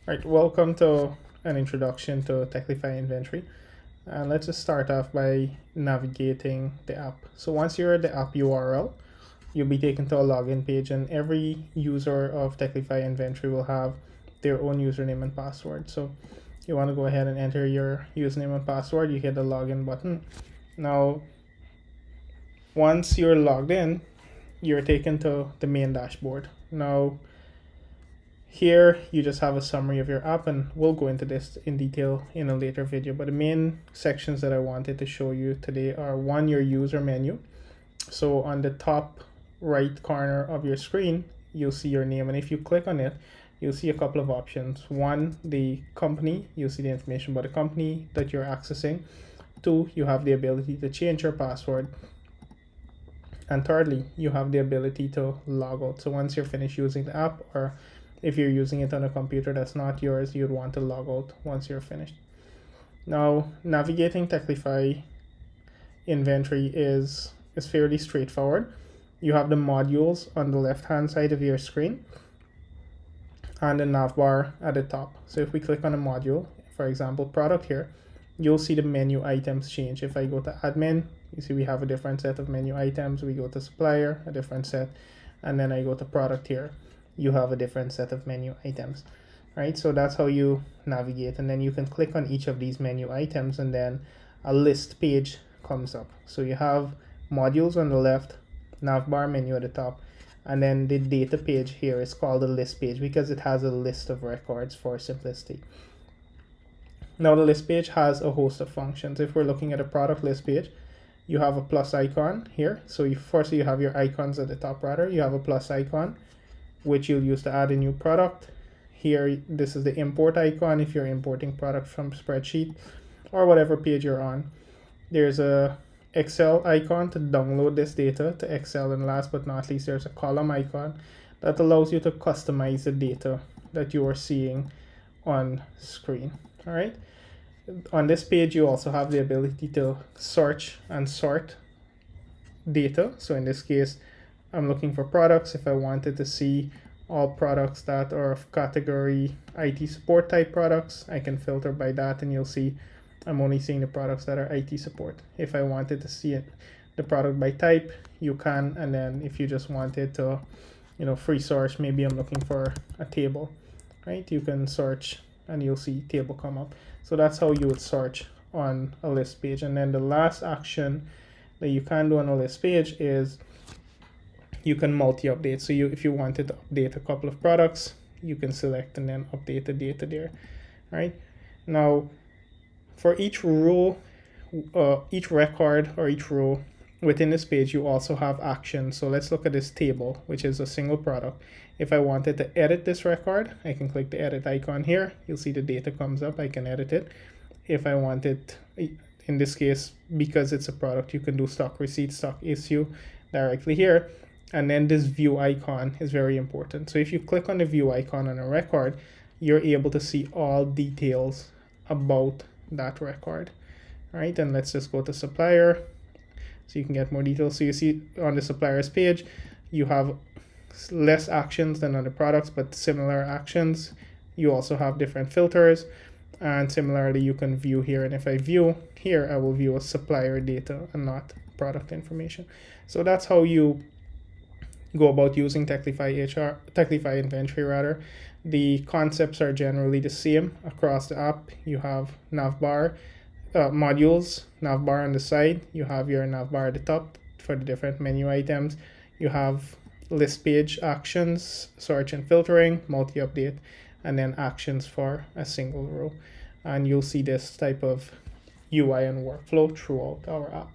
Right, welcome to an introduction to Techlify inventory. And let's just start off by navigating the app. So once you're at the app URL, you'll be taken to a login page, and every user of Techlify inventory will have their own username and password. So you want to go ahead and enter your username and password. You hit the login button. Now, once you're logged in, you're taken to the main dashboard. Now, here you just have a summary of your app, and we'll go into this in detail in a later video, but the main sections that I wanted to show you today are: one, your user menu. So on the top right corner of your screen, you'll see your name, and if you click on it, you'll see a couple of options. One, the company, you'll see the information about the company that you're accessing. Two, you have the ability to change your password. And thirdly, you have the ability to log out. So once you're finished using the app, or if you're using it on a computer that's not yours, you'd want to log out once you're finished. Now, navigating Techlify inventory is fairly straightforward. You have the modules on the left-hand side of your screen and the navbar at the top. So if we click on a module, for example, product here, you'll see the menu items change. If I go to admin, you see we have a different set of menu items. We go to supplier, a different set, and then I go to product here. You have a different set of menu items, right? So that's how you navigate, and then you can click on each of these menu items, and then a list page comes up. So you have modules on the left, navbar menu at the top, and then the data page here is called the list page because it has a list of records for simplicity. Now the list page has a host of functions. If we're looking at a product list page, you have a plus icon here. So first you have your icons at the top, rather. You have a plus icon, which you'll use to add a new product. Here, this is the import icon if you're importing products from spreadsheet or whatever page you're on. There's a Excel icon to download this data to Excel, and last but not least, there's a column icon that allows you to customize the data that you are seeing on screen. All right. On this page, you also have the ability to search and sort data. So in this case, I'm looking for products. If I wanted to see all products that are of category IT support type products, I can filter by that, and you'll see I'm only seeing the products that are IT support. If I wanted to see the product by type, you can, and then if you just wanted to, free search, maybe I'm looking for a table, right? You can search and you'll see table come up. So that's how you would search on a list page. And then the last action that you can do on a list page is you can multi-update. So if you wanted to update a couple of products, you can select and then update the data there. All right. Now, for each row, each record or each row within this page, you also have actions. So let's look at this table, which is a single product. If I wanted to edit this record, I can click the edit icon here. You'll see the data comes up. I can edit it. If I wanted, in this case, because it's a product, you can do stock receipt, stock issue directly here. And then this view icon is very important. So if you click on the view icon on a record, you're able to see all details about that record. All right, and let's just go to supplier so you can get more details. So you see on the suppliers page, you have less actions than on the products, but similar actions. You also have different filters, and similarly you can view here. And if I view here, I will view a supplier data and not product information. So that's how you go about using Techlify inventory rather. The concepts are generally the same across the app. You have navbar, modules, navbar on the side. You have your navbar at the top for the different menu items. You have list page actions, search and filtering, multi-update, and then actions for a single row. And you'll see this type of UI and workflow throughout our app.